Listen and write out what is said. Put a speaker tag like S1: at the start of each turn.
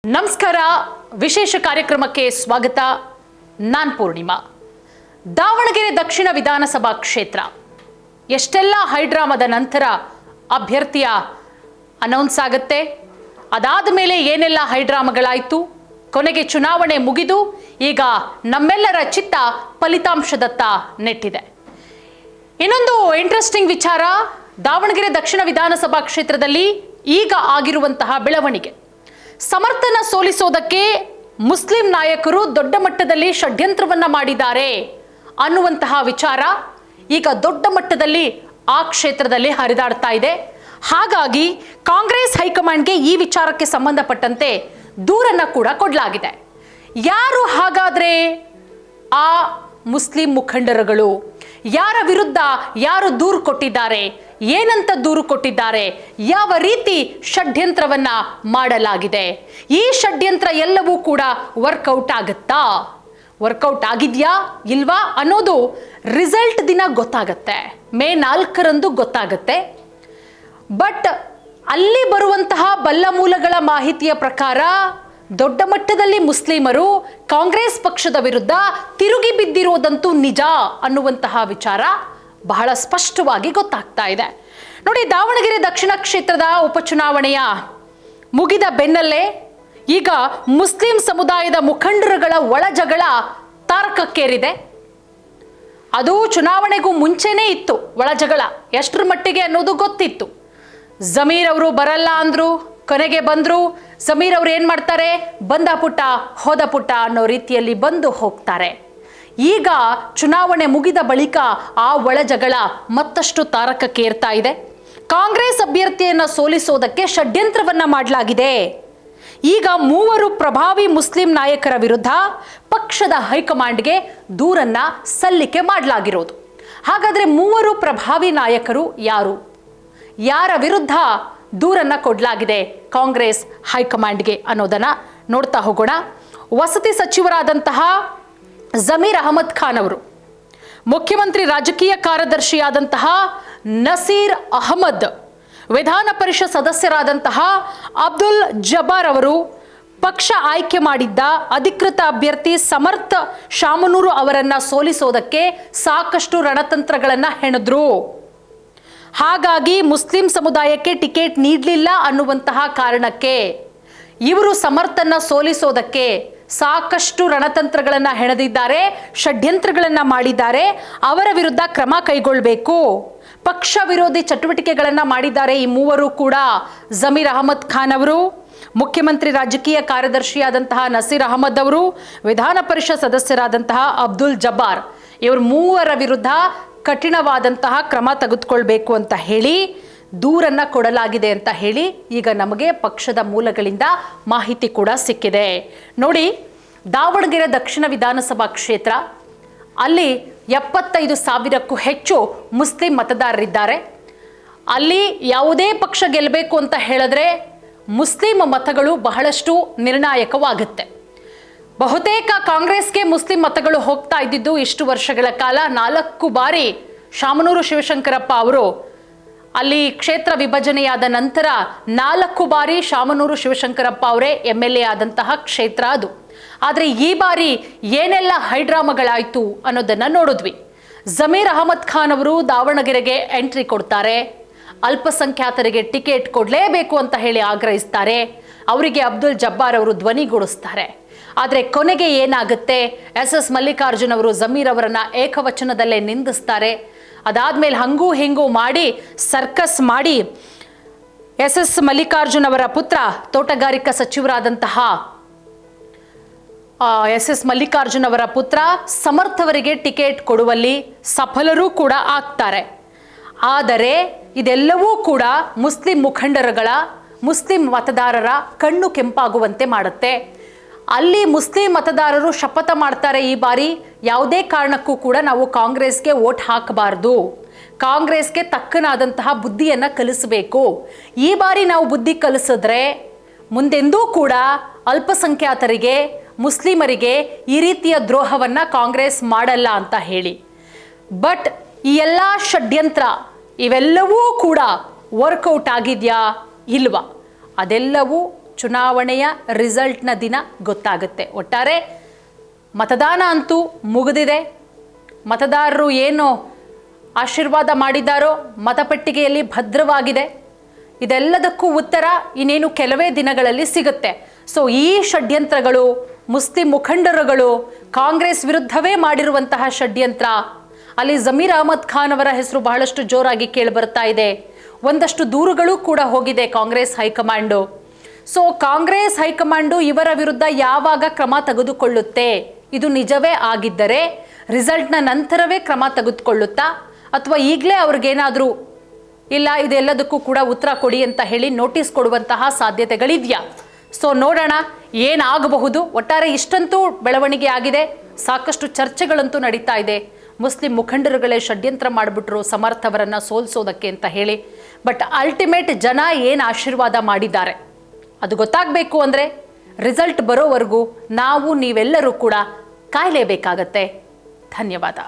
S1: ನಮಸ್ಕಾರ. ವಿಶೇಷ ಕಾರ್ಯಕ್ರಮಕ್ಕೆ ಸ್ವಾಗತ. ನಾನು ಪೂರ್ಣಿಮಾ. ದಾವಣಗೆರೆ ದಕ್ಷಿಣ ವಿಧಾನಸಭಾ ಕ್ಷೇತ್ರ ಎಷ್ಟೆಲ್ಲ ಹೈಡ್ರಾಮಾದ ನಂತರ ಅಭ್ಯರ್ಥಿಯ ಅನೌನ್ಸ್ ಆಗುತ್ತೆ, ಅದಾದ ಮೇಲೆ ಏನೆಲ್ಲ ಹೈಡ್ರಾಮಾಗಳಾಯಿತು, ಕೊನೆಗೆ ಚುನಾವಣೆ ಮುಗಿದು ಈಗ ನಮ್ಮೆಲ್ಲರ ಚಿತ್ತ ಫಲಿತಾಂಶದತ್ತ ನೆಟ್ಟಿದೆ. ಇನ್ನೊಂದು ಇಂಟ್ರೆಸ್ಟಿಂಗ್ ವಿಚಾರ, ದಾವಣಗೆರೆ ದಕ್ಷಿಣ ವಿಧಾನಸಭಾ ಕ್ಷೇತ್ರದಲ್ಲಿ ಈಗ ಆಗಿರುವಂತಹ ಬೆಳವಣಿಗೆ. ಸಮರ್ಥನ ಸೋಲಿಸೋದಕ್ಕೆ ಮುಸ್ಲಿಂ ನಾಯಕರು ದೊಡ್ಡ ಮಟ್ಟದಲ್ಲಿ ಷಡ್ಯಂತ್ರವನ್ನ ಮಾಡಿದ್ದಾರೆ ಅನ್ನುವಂತಹ ವಿಚಾರ ಈಗ ದೊಡ್ಡ ಮಟ್ಟದಲ್ಲಿ ಆ ಕ್ಷೇತ್ರದಲ್ಲಿ ಹರಿದಾಡ್ತಾ ಇದೆ. ಹಾಗಾಗಿ ಕಾಂಗ್ರೆಸ್ ಹೈಕಮಾಂಡ್ಗೆ ಈ ವಿಚಾರಕ್ಕೆ ಸಂಬಂಧಪಟ್ಟಂತೆ ದೂರನ್ನ ಕೂಡ ಕೊಡಲಾಗಿದೆ. ಯಾರು ಹಾಗಾದ್ರೆ ಆ ಮುಸ್ಲಿಂ ಮುಖಂಡರುಗಳು, ಯಾರ ವಿರುದ್ಧ ಯಾರು ದೂರು ಕೊಟ್ಟಿದ್ದಾರೆ, ಏನಂತ ದೂರು ಕೊಟ್ಟಿದ್ದಾರೆ, ಯಾವ ರೀತಿ ಷಡ್ಯಂತ್ರವನ್ನ ಮಾಡಲಾಗಿದೆ, ಈ ಷಡ್ಯಂತ್ರ ಎಲ್ಲವೂ ಕೂಡ ವರ್ಕೌಟ್ ಆಗುತ್ತಾ, ವರ್ಕೌಟ್ ಆಗಿದ್ಯಾ ಇಲ್ವಾ ಅನ್ನೋದು ರಿಸಲ್ಟ್ ದಿನ ಗೊತ್ತಾಗತ್ತೆ, ಮೇ 4ರಂದು ಗೊತ್ತಾಗತ್ತೆ. ಬಟ್ ಅಲ್ಲಿ ಬರುವಂತಹ ಬಲ್ಲ ಮೂಲಗಳ ಮಾಹಿತಿಯ ಪ್ರಕಾರ ದೊಡ್ಡ ಮಟ್ಟದಲ್ಲಿ ಮುಸ್ಲಿಮರು ಕಾಂಗ್ರೆಸ್ ಪಕ್ಷದ ವಿರುದ್ಧ ತಿರುಗಿ ಬಿದ್ದಿರುವುದಂತೂ ನಿಜ ಅನ್ನುವಂತಹ ವಿಚಾರ ಬಹಳ ಸ್ಪಷ್ಟವಾಗಿ ಗೊತ್ತಾಗ್ತಾ ಇದೆ. ನೋಡಿ, ದಾವಣಗೆರೆ ದಕ್ಷಿಣ ಕ್ಷೇತ್ರದ ಉಪಚುನಾವಣೆಯ ಮುಗಿದ ಬೆನ್ನಲ್ಲೇ ಈಗ ಮುಸ್ಲಿಂ ಸಮುದಾಯದ ಮುಖಂಡರುಗಳ ಒಳಜಗಳ ತಾರಕಕ್ಕೇರಿದೆ. ಅದು ಚುನಾವಣೆಗೂ ಮುಂಚೆನೇ ಇತ್ತು ಒಳಜಗಳ, ಎಷ್ಟರ ಮಟ್ಟಿಗೆ ಅನ್ನೋದು ಗೊತ್ತಿತ್ತು. ಜಮೀರ್ ಅವರು ಬರಲ್ಲ ಅಂದ್ರು, ಕೊನೆಗೆ ಬಂದ್ರು. ಜಮೀರ್ ಅವರು ಏನ್ ಮಾಡ್ತಾರೆ, ಬಂದ ಪುಟ್ಟ ಹೋದ ಪುಟ್ಟ ಅನ್ನೋ ರೀತಿಯಲ್ಲಿ ಬಂದು ಹೋಗ್ತಾರೆ. ಈಗ ಚುನಾವಣೆ ಮುಗಿದ ಬಳಿಕ ಆ ಒಳಜಗಳ ಮತ್ತಷ್ಟು ತಾರಕಕ್ಕೇರ್ತಾ ಇದೆ. ಕಾಂಗ್ರೆಸ್ ಅಭ್ಯರ್ಥಿಯನ್ನ ಸೋಲಿಸೋದಕ್ಕೆ ಷಡ್ಯಂತ್ರವನ್ನ ಮಾಡಲಾಗಿದೆ. ಈಗ 3 ಪ್ರಭಾವಿ ಮುಸ್ಲಿಂ ನಾಯಕರ ವಿರುದ್ಧ ಪಕ್ಷದ ಹೈಕಮಾಂಡ್ಗೆ ದೂರನ್ನ ಸಲ್ಲಿಕೆ ಮಾಡಲಾಗಿರೋದು. ಹಾಗಾದ್ರೆ 3 ಪ್ರಭಾವಿ ನಾಯಕರು ಯಾರು, ಯಾರ ವಿರುದ್ಧ ದೂರನ್ನ ಕೊಡಲಾಗಿದೆ ಕಾಂಗ್ರೆಸ್ ಹೈಕಮಾಂಡ್ಗೆ ಅನ್ನೋದನ್ನ ನೋಡ್ತಾ ಹೋಗೋಣ. ವಸತಿ ಸಚಿವರಾದಂತಹ ಜಮೀರ್ ಅಹಮದ್ ಖಾನ್ ಅವರು, ಮುಖ್ಯಮಂತ್ರಿ ರಾಜಕೀಯ ಕಾರ್ಯದರ್ಶಿಯಾದಂತಹ ನಸೀರ್ ಅಹಮದ್, ವಿಧಾನ ಪರಿಷತ್ ಸದಸ್ಯರಾದಂತಹ ಅಬ್ದುಲ್ ಜಬ್ಬಾರ್ ಅವರು, ಪಕ್ಷ ಆಯ್ಕೆ ಮಾಡಿದ್ದ ಅಧಿಕೃತ ಅಭ್ಯರ್ಥಿ ಸಮರ್ಥ ಶಾಮನೂರು ಅವರನ್ನ ಸೋಲಿಸೋದಕ್ಕೆ ಸಾಕಷ್ಟು ರಣತಂತ್ರಗಳನ್ನ ಹೆಣೆದ್ರು. ಹಾಗಾಗಿ ಮುಸ್ಲಿಂ ಸಮುದಾಯಕ್ಕೆ ಟಿಕೆಟ್ ನೀಡಲಿಲ್ಲ ಅನ್ನುವಂತಹ ಕಾರಣಕ್ಕೆ ಇವರು ಸಮರ್ಥನ ಸೋಲಿಸೋದಕ್ಕೆ ಸಾಕಷ್ಟು ರಣತಂತ್ರಗಳನ್ನ ಹೆಣೆದಿದ್ದಾರೆ, ಷಡ್ಯಂತ್ರಗಳನ್ನ ಮಾಡಿದ್ದಾರೆ. ಅವರ ವಿರುದ್ಧ ಕ್ರಮ ಕೈಗೊಳ್ಳಬೇಕು, ಪಕ್ಷ ವಿರೋಧಿ ಚಟುವಟಿಕೆಗಳನ್ನ ಮಾಡಿದ್ದಾರೆ ಈ 3 ಕೂಡ. ಜಮೀರ್ ಅಹಮದ್ ಖಾನ್ ಅವರು, ಮುಖ್ಯಮಂತ್ರಿ ರಾಜಕೀಯ ಕಾರ್ಯದರ್ಶಿಯಾದಂತಹ ನಸೀರ್ ಅಹಮದ್ ಅವರು, ವಿಧಾನ ಪರಿಷತ್ ಸದಸ್ಯರಾದಂತಹ ಅಬ್ದುಲ್ ಜಬ್ಬಾರ್, ಇವರು 3 ವಿರುದ್ಧ ಕಠಿಣವಾದಂತಹ ಕ್ರಮ ತೆಗೆದುಕೊಳ್ಬೇಕು ಅಂತ ಹೇಳಿ ದೂರನ್ನ ಕೊಡಲಾಗಿದೆ ಅಂತ ಹೇಳಿ ಈಗ ನಮಗೆ ಪಕ್ಷದ ಮೂಲಗಳಿಂದ ಮಾಹಿತಿ ಕೂಡ ಸಿಕ್ಕಿದೆ. ನೋಡಿ, ದಾವಣಗೆರೆ ದಕ್ಷಿಣ ವಿಧಾನಸಭಾ ಕ್ಷೇತ್ರ, ಅಲ್ಲಿ 75,000ಕ್ಕೂ ಹೆಚ್ಚು ಮುಸ್ಲಿಂ ಮತದಾರರಿದ್ದಾರೆ. ಅಲ್ಲಿ ಯಾವುದೇ ಪಕ್ಷ ಗೆಲ್ಲಬೇಕು ಅಂತ ಹೇಳಿದ್ರೆ ಮುಸ್ಲಿಂ ಮತಗಳು ಬಹಳಷ್ಟು ನಿರ್ಣಾಯಕವಾಗುತ್ತೆ. ಬಹುತೇಕ ಕಾಂಗ್ರೆಸ್ಗೆ ಮುಸ್ಲಿಂ ಮತಗಳು ಹೋಗ್ತಾ ಇದ್ದಿದ್ದು ಇಷ್ಟು ವರ್ಷಗಳ ಕಾಲ. 4 ಬಾರಿ ಶಾಮನೂರು ಶಿವಶಂಕರಪ್ಪ ಅವರು ಅಲ್ಲಿ ಕ್ಷೇತ್ರ ವಿಭಜನೆಯಾದ ನಂತರ 4 ಬಾರಿ ಶಾಮನೂರು ಶಿವಶಂಕರಪ್ಪ ಅವರೇ MLA ಆದಂತಹ ಕ್ಷೇತ್ರ ಅದು. ಆದರೆ ಈ ಬಾರಿ ಏನೆಲ್ಲ ಹೈಡ್ರಾಮಾಗಳಾಯಿತು ಅನ್ನೋದನ್ನ ನೋಡಿದ್ವಿ. ಜಮೀರ್ ಅಹಮದ್ ಖಾನ್ ಅವರು ದಾವಣಗೆರೆಗೆ ಎಂಟ್ರಿ ಕೊಡ್ತಾರೆ, ಅಲ್ಪಸಂಖ್ಯಾತರಿಗೆ ಟಿಕೆಟ್ ಕೊಡಲೇಬೇಕು ಅಂತ ಹೇಳಿ ಆಗ್ರಹಿಸ್ತಾರೆ. ಅವರಿಗೆ ಅಬ್ದುಲ್ ಜಬ್ಬಾರ್ ಅವರು ಧ್ವನಿಗೂಡಿಸ್ತಾರೆ. ಆದರೆ ಕೊನೆಗೆ ಏನಾಗುತ್ತೆ, SS ಮಲ್ಲಿಕಾರ್ಜುನ್ ಅವರು ಜಮೀರ್ ಅವರನ್ನ ಏಕವಚನದಲ್ಲೇ ನಿಂದಿಸ್ತಾರೆ. ಅದಾದ್ಮೇಲೆ ಹಂಗೂ ಹಿಂಗೂ ಮಾಡಿ ಸರ್ಕಸ್ ಮಾಡಿ SS ಮಲ್ಲಿಕಾರ್ಜುನ್ ಅವರ ಪುತ್ರ, ತೋಟಗಾರಿಕಾ ಸಚಿವರಾದಂತಹ SS ಮಲ್ಲಿಕಾರ್ಜುನ್ ಅವರ ಪುತ್ರ ಸಮರ್ಥ್ ಅವರಿಗೆ ಟಿಕೆಟ್ ಕೊಡುವಲ್ಲಿ ಸಫಲರೂ ಕೂಡ ಆಗ್ತಾರೆ. ಆದರೆ ಇದೆಲ್ಲವೂ ಕೂಡ ಮುಸ್ಲಿಂ ಮುಖಂಡರುಗಳ, ಮುಸ್ಲಿಂ ಮತದಾರರ ಕಣ್ಣು ಕೆಂಪಾಗುವಂತೆ ಮಾಡುತ್ತೆ. ಅಲ್ಲಿ ಮುಸ್ಲಿಂ ಮತದಾರರು ಶಪಥ ಮಾಡ್ತಾರೆ, ಈ ಬಾರಿ ಯಾವುದೇ ಕಾರಣಕ್ಕೂ ಕೂಡ ನಾವು ಕಾಂಗ್ರೆಸ್ಗೆ ವೋಟ್ ಹಾಕಬಾರ್ದು, ಕಾಂಗ್ರೆಸ್ಗೆ ತಕ್ಕನಾದಂತಹ ಬುದ್ಧಿಯನ್ನು ಕಲಿಸಬೇಕು. ಈ ಬಾರಿ ನಾವು ಬುದ್ಧಿ ಕಲಿಸಿದ್ರೆ ಮುಂದೆಂದೂ ಕೂಡ ಅಲ್ಪಸಂಖ್ಯಾತರಿಗೆ, ಮುಸ್ಲಿಮರಿಗೆ ಈ ರೀತಿಯ ದ್ರೋಹವನ್ನ ಕಾಂಗ್ರೆಸ್ ಮಾಡಲ್ಲ ಅಂತ ಹೇಳಿ. ಬಟ್ ಈ ಎಲ್ಲ ಷಡ್ಯಂತ್ರ ಇವೆಲ್ಲವೂ ಕೂಡ ವರ್ಕೌಟ್ ಆಗಿದೆಯಾ ಇಲ್ವಾ, ಅದೆಲ್ಲವೂ ಚುನಾವಣೆಯ ರಿಸಲ್ಟ್ನ ದಿನ ಗೊತ್ತಾಗುತ್ತೆ. ಒಟ್ಟಾರೆ ಮತದಾನ ಅಂತೂ ಮುಗಿದಿದೆ. ಮತದಾರರು ಏನು ಆಶೀರ್ವಾದ ಮಾಡಿದ್ದಾರೋ ಮತಪೆಟ್ಟಿಗೆಯಲ್ಲಿ ಭದ್ರವಾಗಿದೆ. ಇದೆಲ್ಲದಕ್ಕೂ ಉತ್ತರ ಇನ್ನೇನು ಕೆಲವೇ ದಿನಗಳಲ್ಲಿ ಸಿಗುತ್ತೆ. ಸೊ ಈ ಷಡ್ಯಂತ್ರಗಳು, ಮುಸ್ಲಿಂ ಮುಖಂಡರುಗಳು ಕಾಂಗ್ರೆಸ್ ವಿರುದ್ಧವೇ ಮಾಡಿರುವಂತಹ ಷಡ್ಯಂತ್ರ. ಅಲ್ಲಿ ಜಮೀರ್ ಅಹಮದ್ ಖಾನ್ ಅವರ ಹೆಸರು ಬಹಳಷ್ಟು ಜೋರಾಗಿ ಕೇಳಿಬರ್ತಾ ಇದೆ. ಒಂದಷ್ಟು ದೂರುಗಳು ಕೂಡ ಹೋಗಿದೆ Congress high command. So Congress high command ಇವರ ವಿರುದ್ಧ ಯಾವಾಗ ಕ್ರಮ ತೆಗೆದುಕೊಳ್ಳುತ್ತೆ? ಇದು ನಿಜವೇ ಆಗಿದ್ದರೆ ರಿಸಲ್ಟ್ನ ನಂತರವೇ ಕ್ರಮ ತೆಗೆದುಕೊಳ್ಳುತ್ತಾ, ಅಥವಾ ಈಗಲೇ ಅವ್ರಿಗೇನಾದರೂ ಇಲ್ಲ ಇದೆಲ್ಲದಕ್ಕೂ ಕೂಡ ಉತ್ತರ ಕೊಡಿ ಅಂತ ಹೇಳಿ ನೋಟಿಸ್ ಕೊಡುವಂತಹ ಸಾಧ್ಯತೆಗಳಿದೆಯಾ? ಸೊ ನೋಡೋಣ ಏನಾಗಬಹುದು. ಒಟ್ಟಾರೆ ಇಷ್ಟಂತೂ ಬೆಳವಣಿಗೆ ಆಗಿದೆ. ಸಾಕಷ್ಟು ಚರ್ಚೆಗಳಂತೂ ನಡೀತಾ ಇದೆ. ಮುಸ್ಲಿಂ ಮುಖಂಡರುಗಳೇ ಷಡ್ಯಂತ್ರ ಮಾಡಿಬಿಟ್ರು ಸಮರ್ಥ್ ಅವರನ್ನು ಸೋಲಿಸೋದಕ್ಕೆ ಅಂತ ಹೇಳಿ. ಬಟ್ ಅಲ್ಟಿಮೇಟ್ ಜನ ಏನು ಆಶೀರ್ವಾದ ಮಾಡಿದ್ದಾರೆ ಅದು ಗೊತ್ತಾಗಬೇಕು ಅಂದರೆ ರಿಸಲ್ಟ್ ಬರೋವರೆಗೂ ನಾವು ನೀವೆಲ್ಲರೂ ಕೂಡ ಕಾಯಲೇಬೇಕಾಗತ್ತೆ. ಧನ್ಯವಾದ.